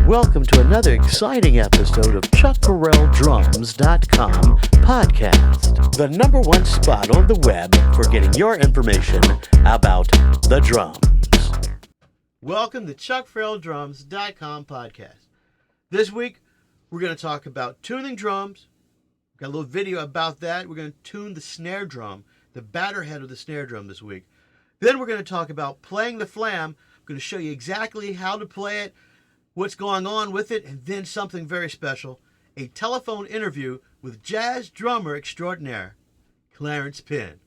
Welcome to another exciting episode of ChuckFerrellDrums.com podcast, the number one spot on the web for getting your information about the drums. Welcome to ChuckFerrellDrums.com podcast. This week, we're going to talk about tuning drums. Got a little video about that. We're going to tune the snare drum, the batter head of the snare drum this week. Then we're going to talk about playing the flam. I'm going to show you exactly how to play it, what's going on with it, and then something very special, a telephone interview with jazz drummer extraordinaire, Clarence Penn.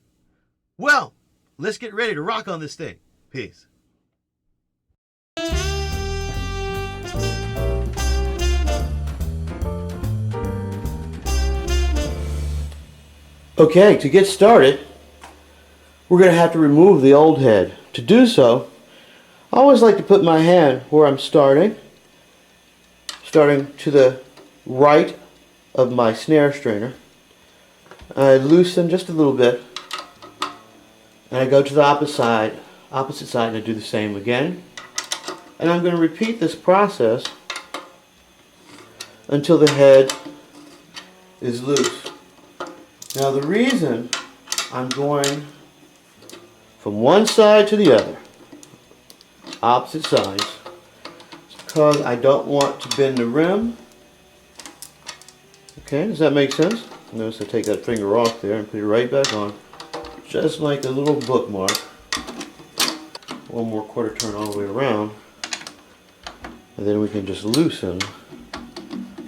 Well, let's get ready to rock on this thing. Peace. Okay, to get started, we're going to have to remove the old head. To do so, I always like to put my hand where I'm starting to the right of my snare strainer. I loosen just a little bit, and I go to the opposite side, and I do the same again. And I'm going to repeat this process until the head is loose. Now the reason I'm going from one side to the other, opposite sides, because I don't want to bend the rim. Okay, does that make sense? Notice I take that finger off there and put it right back on, just like a little bookmark. One more quarter turn all the way around, and then we can just loosen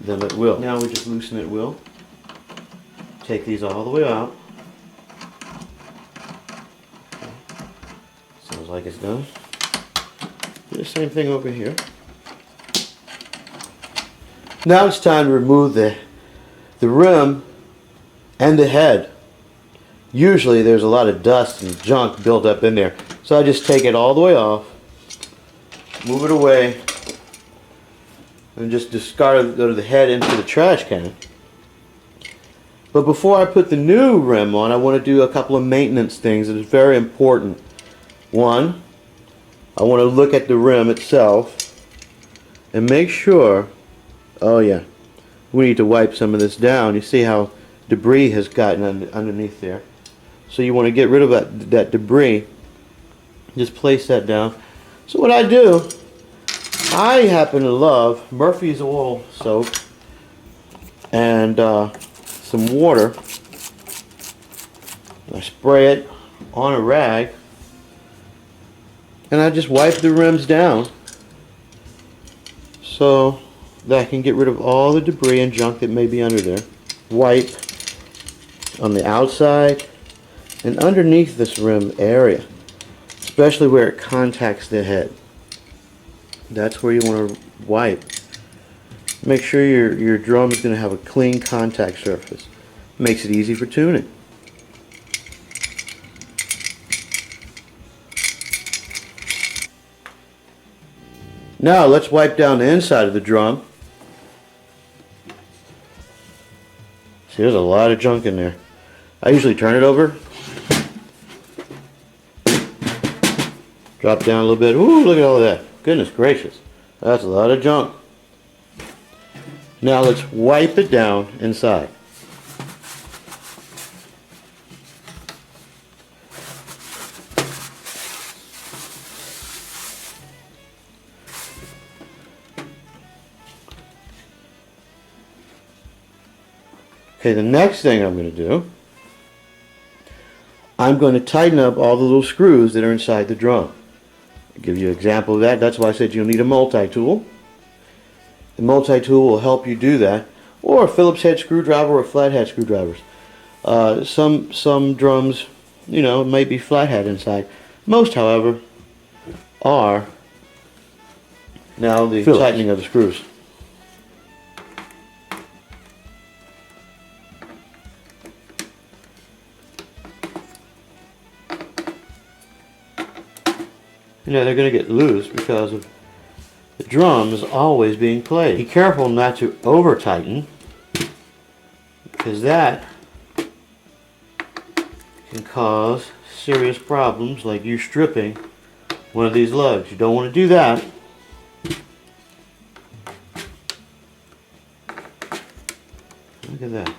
them at will. Now we just loosen at will. Take these all the way out. Okay. Sounds like it's done. Do the same thing over here. Now it's time to remove the rim and the head. Usually there's a lot of dust and junk built up in there. So I just take it all the way off, move it away, and just discard the head into the trash can. But before I put the new rim on, I want to do a couple of maintenance things that is very important. One, I want to look at the rim itself and make sure, oh yeah, we need to wipe some of this down. You see how debris has gotten underneath there. So you want to get rid of that debris. Just place that down. So what I do, I happen to love Murphy's Oil soap and some water. I spray it on a rag and I just wipe the rims down so that I can get rid of all the debris and junk that may be under there. Wipe on the outside and underneath this rim area, especially where it contacts the head. That's where you want to wipe. Make sure your drum is going to have a clean contact surface. Makes it easy for tuning. Now let's wipe down the inside of the drum. See, there's a lot of junk in there. I usually turn it over. Drop down a little bit. Ooh, look at all that. Goodness gracious. That's a lot of junk. Now let's wipe it down inside. Okay, the next thing I'm going to do, I'm going to tighten up all the little screws that are inside the drum. I'll give you an example of that. That's why I said you'll need a multi-tool. The multi-tool will help you do that, or a Phillips head screwdriver or flathead screwdrivers. Some drums, you know, might be flathead inside. Most, however, are now the Phillips. Tightening of the screws. You know, they're going to get loose because of the drum is always being played. Be careful not to over tighten, because that can cause serious problems like you stripping one of these lugs. You don't want to do that. Look at that.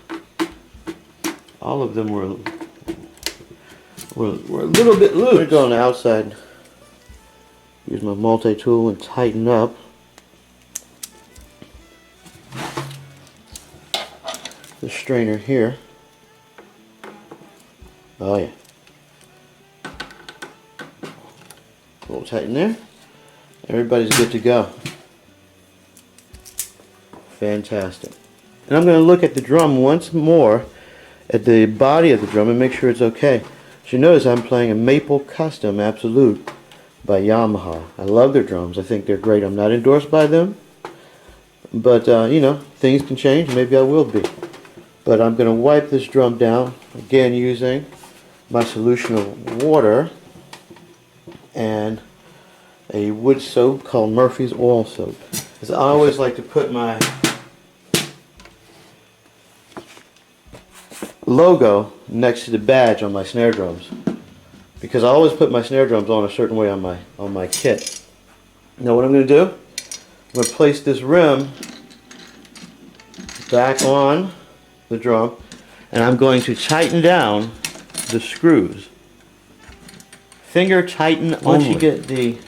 All of them were a little bit loose. I'm going to go on the outside, use my multi-tool and tighten up. The strainer here. Oh yeah. A little tighten there. Everybody's good to go. Fantastic. And I'm going to look at the drum once more, at the body of the drum, and make sure it's okay. As you notice, I'm playing a Maple Custom Absolute by Yamaha. I love their drums. I think they're great. I'm not endorsed by them, but you know, things can change. Maybe I will be. But I'm going to wipe this drum down, again using my solution of water and a wood soap called Murphy's Oil Soap. Because I always like to put my logo next to the badge on my snare drums, because I always put my snare drums on a certain way on my kit. Now what I'm going to do, I'm going to place this rim back on the drum, and I'm going to tighten down the screws. Finger tighten only. Once you get the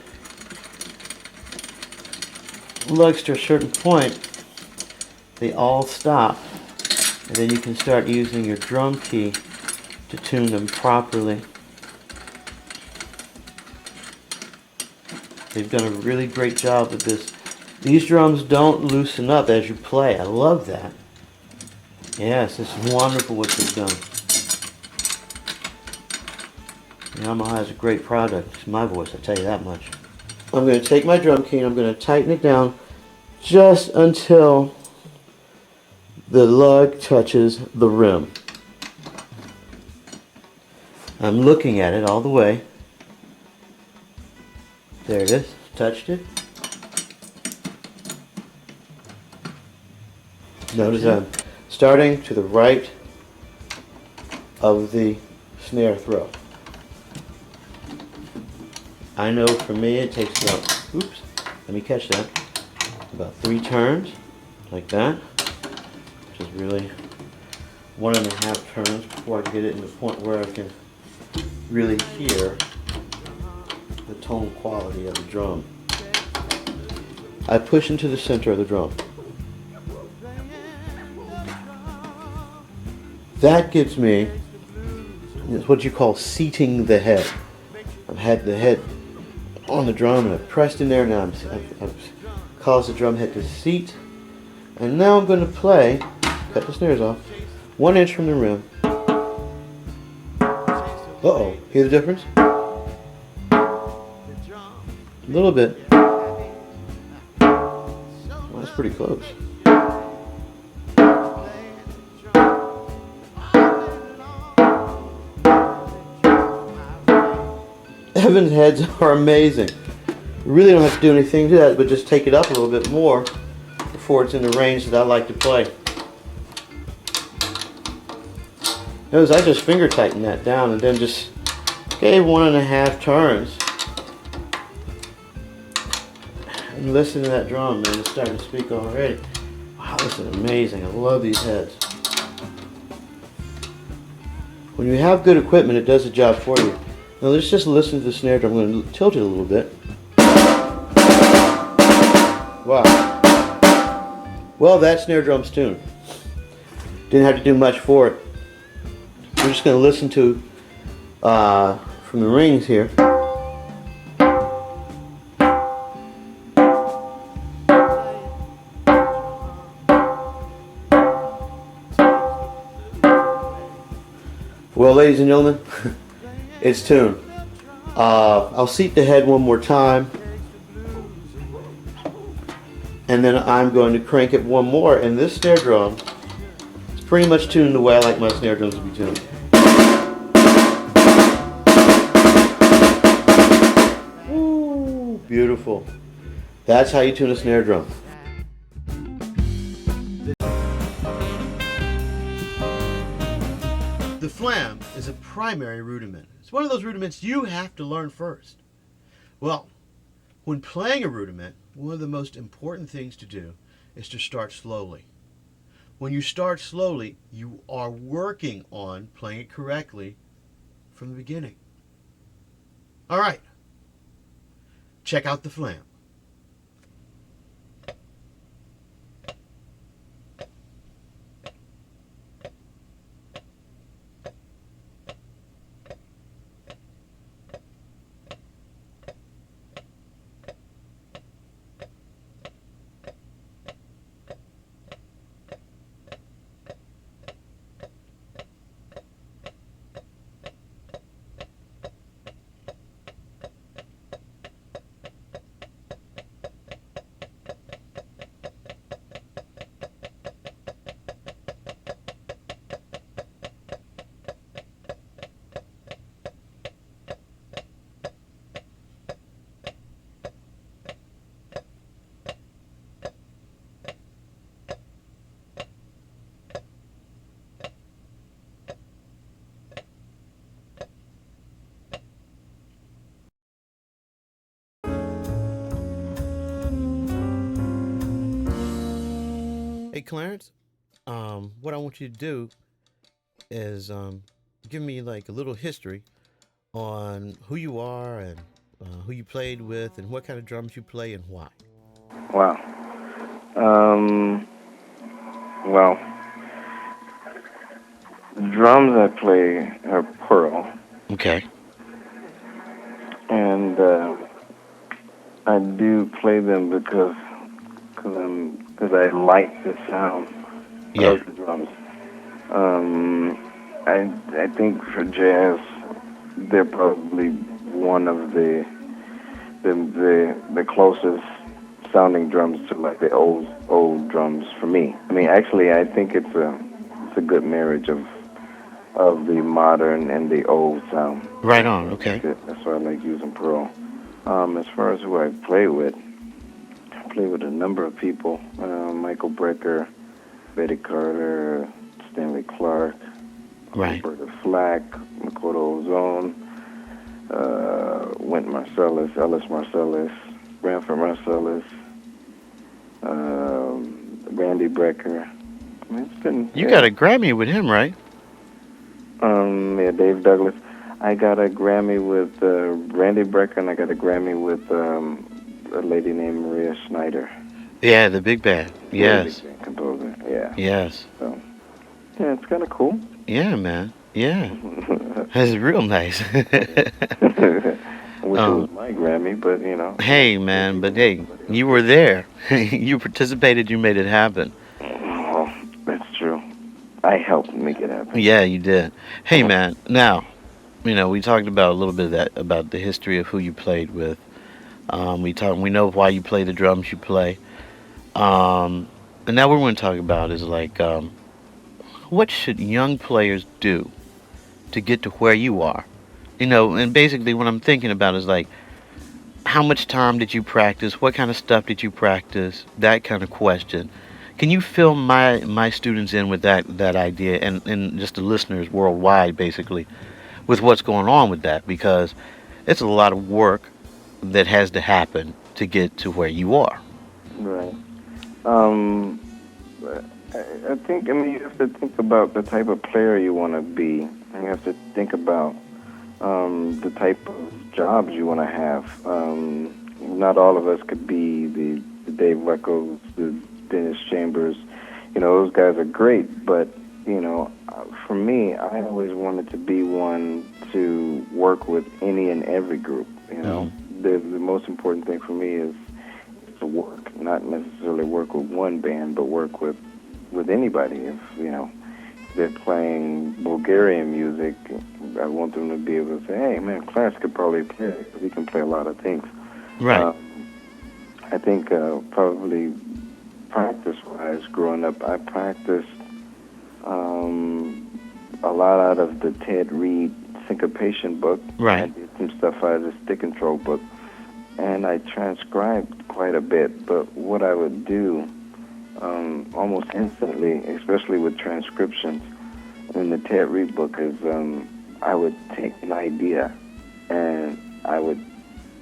lugs to a certain point, they all stop, and then you can start using your drum key to tune them properly. They've done a really great job with this. These drums don't loosen up as you play. I love that. Yes, it's wonderful what they've done. Yamaha has a great product. It's my voice, I'll tell you that much. I'm going to take my drum key and I'm going to tighten it down just until the lug touches the rim. I'm looking at it all the way. There it is. Touched it. Notice I'm starting to the right of the snare throw. I know for me it takes about, oops, let me catch that, about 3 turns, like that, which is really 1.5 turns before I can get it in the point where I can really hear the tone quality of the drum. I push into the center of the drum. That gives me what you call seating the head. I've had the head on the drum and I've pressed in there. Now I've caused the drum head to seat, and now I'm going to play, cut the snares off, 1 inch from the rim. Uh-oh, hear the difference? A little bit. Well, that's pretty close. Evan's heads are amazing. You really don't have to do anything to that, but just take it up a little bit more before it's in the range that I like to play. Notice I just finger tightened that down and then just gave 1.5 turns. And listen to that drum, man. It's starting to speak already. Wow, this is amazing. I love these heads. When you have good equipment, it does the job for you. Now let's just listen to the snare drum. I'm going to tilt it a little bit. Wow. Well, that snare drum's tuned. Didn't have to do much for it. We're just going to listen to from the rings here. Well, ladies and gentlemen, it's tuned. I'll seat the head one more time, and then I'm going to crank it one more, and this snare drum is pretty much tuned the way I like my snare drums to be tuned. Ooh, beautiful. That's how you tune a snare drum. The flam is a primary rudiment. It's one of those rudiments you have to learn first. Well, when playing a rudiment, one of the most important things to do is to start slowly. When you start slowly, you are working on playing it correctly from the beginning. All right, check out the flam. Hey, Clarence, what I want you to do is give me like a little history on who you are and who you played with and what kind of drums you play and why. Wow. Um, well, the drums I play are Pearl, Okay. and I do play them because I like the sound Yeah. of the drums. Um, I think for jazz, they're probably one of the closest sounding drums to like the old drums for me. I mean, actually, I think it's a good marriage of the modern and the old sound. Right That's on. why I like Okay. it. That's why I like using Pearl. As far as who I play with, I play with a number of people: Michael Brecker, Betty Carter, Stanley Clark, Right. Roberta Flack, Makoto Ozone, Wynton Marsalis, Ellis Marsalis, Branford Marsalis, Randy Brecker. I mean, it's been You got a Grammy with him, right? yeah, Dave Douglas. I got a Grammy with Randy Brecker, and I got a Grammy with a lady named Maria Schneider. Yeah, the big band. Yeah, the big Yes. band composer. Yeah. Yes. So yeah, it's kind of cool. Yeah, man. Yeah. That's real nice. I wish it was um, my Grammy, but hey, man, but hey, you were there. You participated. You made it happen. Oh, that's true. I helped make it happen. Yeah, you did. Hey, man. Now, we talked about a little bit of that about the history of who you played with. We know why you play the drums you play. Um, and now what we're going to talk about is like, what should young players do to get to where you are? And basically what I'm thinking about is like, how much time did you practice? What kind of stuff did you practice? That kind of question. Can you fill my students in with that idea and just the listeners worldwide, basically, with what's going on with that? Because it's a lot of work that has to happen to get to where you are. Right. Um, I think, I mean, you have to think about the type of player you want to be. And you have to think about the type of jobs you want to have. Not all of us could be the Dave Weckels, the Dennis Chambers. Those guys are great, but, for me, I always wanted to be one to work with any and every group, Mm-hmm. The most important thing for me is to work, not necessarily work with one band, but work with anybody. If they're playing Bulgarian music, I want them to be able to say, "Hey, man, Clarence could probably play. He can play a lot of things." Right. I think probably practice-wise, growing up, I practiced a lot out of the Ted Reed syncopation book. I Right. did some stuff out of the stick control book, and I transcribed quite a bit. But what I would do almost instantly, especially with transcriptions in the Ted Reed book, is I would take an idea and I would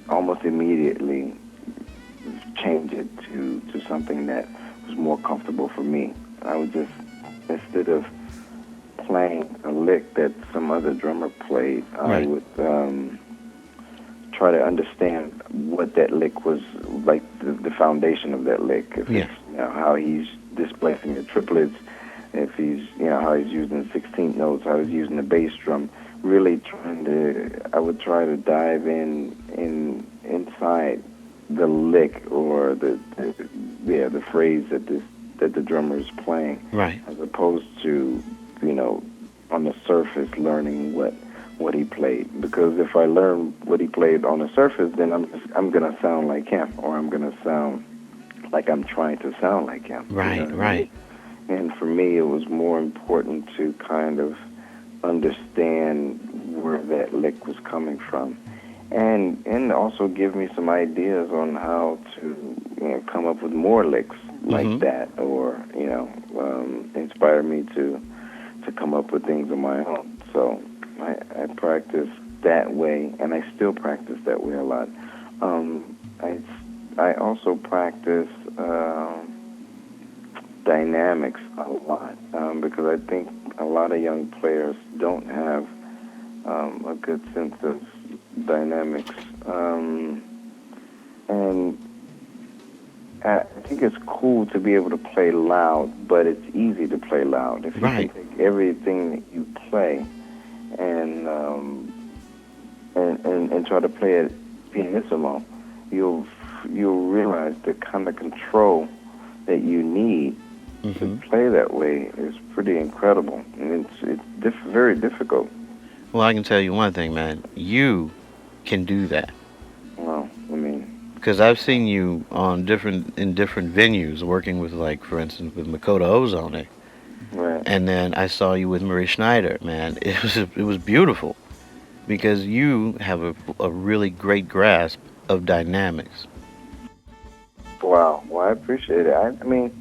almost immediately change it to something that was more comfortable for me. I would just instead of playing a lick that some other drummer played, I Right. would try to understand what that lick was, like the foundation of that lick. If Yeah. it's, how he's displacing the triplets, if he's, how he's using the 16th notes, how he's using the bass drum. Really I would try to dive inside the lick or the phrase that the drummer is playing, Right. as opposed to, on the surface learning what he played. Because if I learn what he played on the surface, then I'm gonna sound like him, or I'm gonna sound like I'm trying to sound like him. Right. What I Right. mean? And for me, it was more important to kind of understand where that lick was coming from, and also give me some ideas on how to come up with more licks like that, or inspire me to come up with things of my own. So I practice that way, and I still practice that way a lot. I also practice dynamics a lot, because I think a lot of young players don't have a good sense of dynamics, and I think it's cool to be able to play loud, but it's easy to play loud. If you Right. can take everything that you play and try to play it pianissimo, you'll realize the kind of control that you need to play that way is pretty incredible, and it's very difficult. Well, I can tell you one thing, man. You can do that. Well, I mean, Because I've seen you in different venues, working with, like, for instance, with Makoto Ozone, right. and then I saw you with Marie Schneider. Man, it was beautiful because you have a really great grasp of dynamics. Wow. Well, I appreciate it. I mean,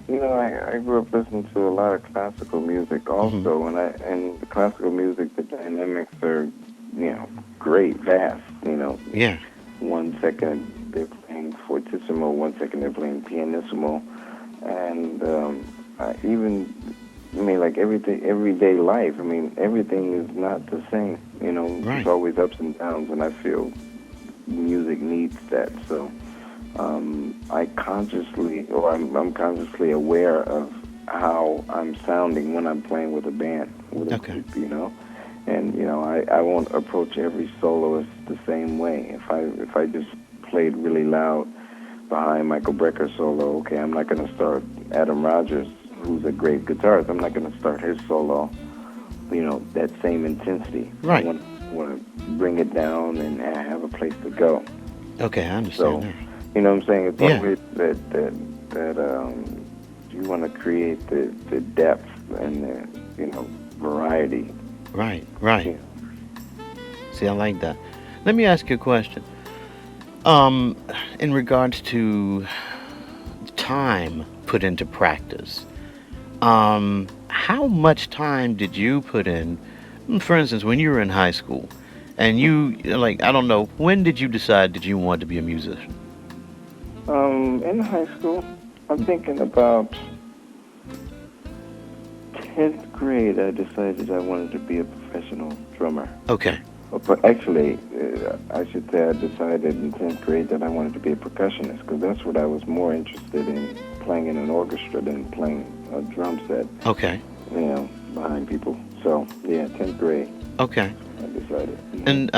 I grew up listening to a lot of classical music also, and the classical music, the dynamics are, great, vast. Yeah. 1 second they're playing fortissimo, 1 second they're playing pianissimo, and like everyday life. I mean, everything is not the same. Right. There's always ups and downs, and I feel music needs that. So I'm consciously aware of how I'm sounding when I'm playing with a band, with a group, And I won't approach every soloist the same way. If I just played really loud behind Michael Brecker's solo, okay, I'm not going to start Adam Rogers, who's a great guitarist. I'm not going to start his solo, that same intensity. Right. I want to bring it down and have a place to go. Okay, I understand that. You know what I'm saying? It's Yeah. always that you want to create the depth and the variety. Right. Right. See, I like that. Let me ask you a question. In regards to time put into practice, how much time did you put in? For instance, when you were in high school, and I don't know, when did you decide that you wanted to be a musician? In high school, I'm thinking about 10th grade, I decided I wanted to be a professional drummer. Okay. But actually, I should say I decided in 10th grade that I wanted to be a percussionist, because that's what I was more interested in, playing in an orchestra than playing a drum set, Okay. behind people. So, yeah, 10th grade, Okay. I decided. And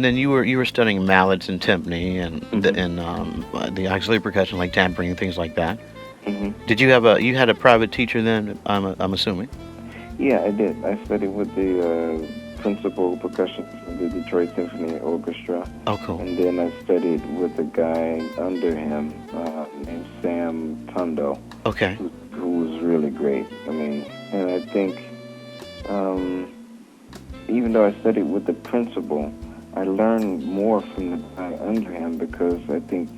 then you were studying mallets and timpani and the auxiliary percussion like tampering and things like that. hmm Did you had a private teacher then? I'm assuming. Yeah, I did. I studied with the principal percussionist of the Detroit Symphony Orchestra. Oh, cool. And then I studied with a guy under him named Sam Tundo, Okay. who was really great. I mean, and I think even though I studied with the principal, I learned more from the guy under him, because I think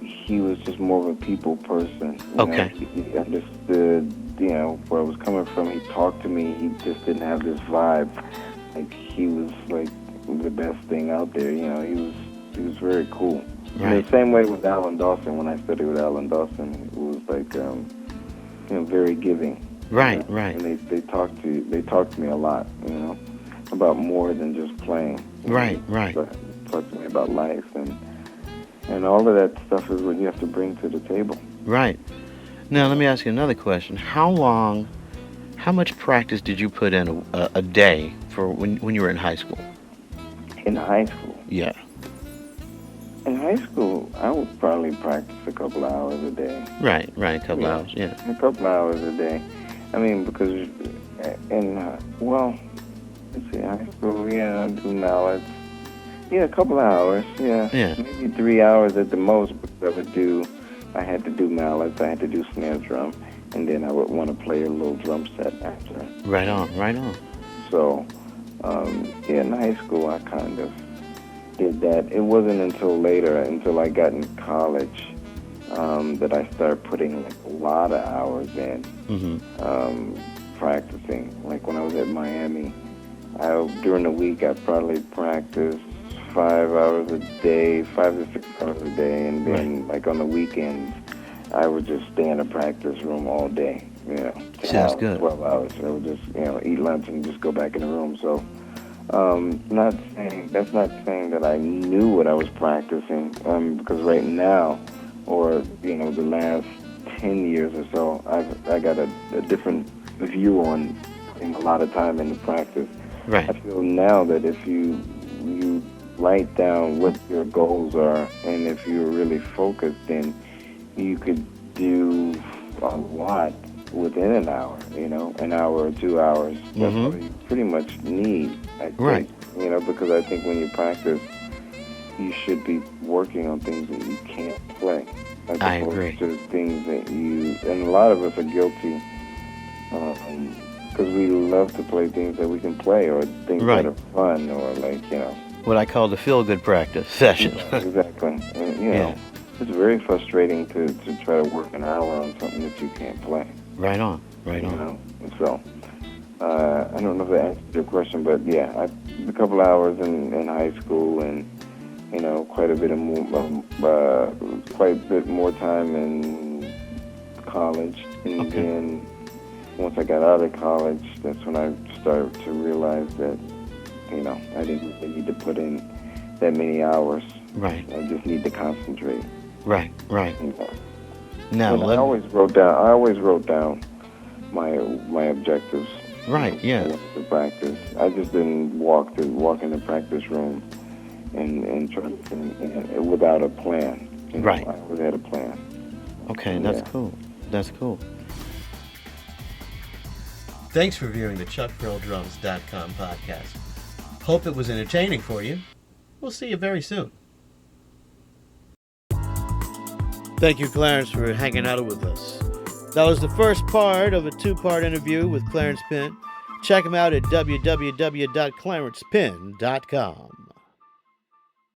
he was just more of a people person. Okay. He understood, where I was coming from. He talked to me. He just didn't have this vibe. Like, he was like the best thing out there. He was very cool. Right. And the same way with Alan Dawson. When I studied with Alan Dawson, it was like, very giving. Right, right. And they talk to me a lot, about more than just playing. Right, right. But talk to me about life and all of that stuff is what you have to bring to the table. Right. Now, let me ask you another question. How much practice did you put in a day for when you were in high school? In high school? Yeah. In high school, I would probably practice a couple hours a day. Right, a couple hours, yeah. A couple hours a day. I mean, because let's see, high school, I do mallets. Yeah, a couple hours, yeah. Maybe 3 hours at the most, because I had to do mallets, I had to do snare drum, and then I would want to play a little drum set after. Right on. So, in high school, I kind of did that. It wasn't until I got in college, that I started putting like a lot of hours in, practicing. Like when I was at Miami, during the week I probably practiced 5 hours a day, 5 to 6 hours a day, and then like on the weekends, I would just stay in the practice room all day. 10 hours, good. 12 hours. I would just eat lunch and just go back in the room. So. That's not saying that I knew what I was practicing, because right now, or the last 10 years or so, I got a different view on putting a lot of time into practice. Right. I feel now that if you write down what your goals are, and if you're really focused, then you could do a lot within an hour, an hour or 2 hours. That's what you pretty much need, I think. Right. Because I think when you practice, you should be working on things that you can't play. I agree. To things that and a lot of us are guilty, because we love to play things that we can play, or things that are fun, or what I call the feel-good practice session. Exactly. And, it's very frustrating to try to work an hour on something that you can't play. Right on. So, I don't know if that answered your question, but yeah, a couple hours in high school, and quite a bit more time in college, and then once I got out of college, that's when I started to realize that I didn't really need to put in that many hours. Right. I just need to concentrate. Right. Now, I always wrote down my objectives. Right. Yeah. To practice. I just didn't walk in the practice room and try without a plan. Right. I always had a plan. Okay, that's cool. Thanks for viewing the ChuckFerrellDrums.com podcast. Hope it was entertaining for you. We'll see you very soon. Thank you, Clarence, for hanging out with us. That was the first part of a 2-part interview with Clarence Penn. Check him out at www.clarencepenn.com.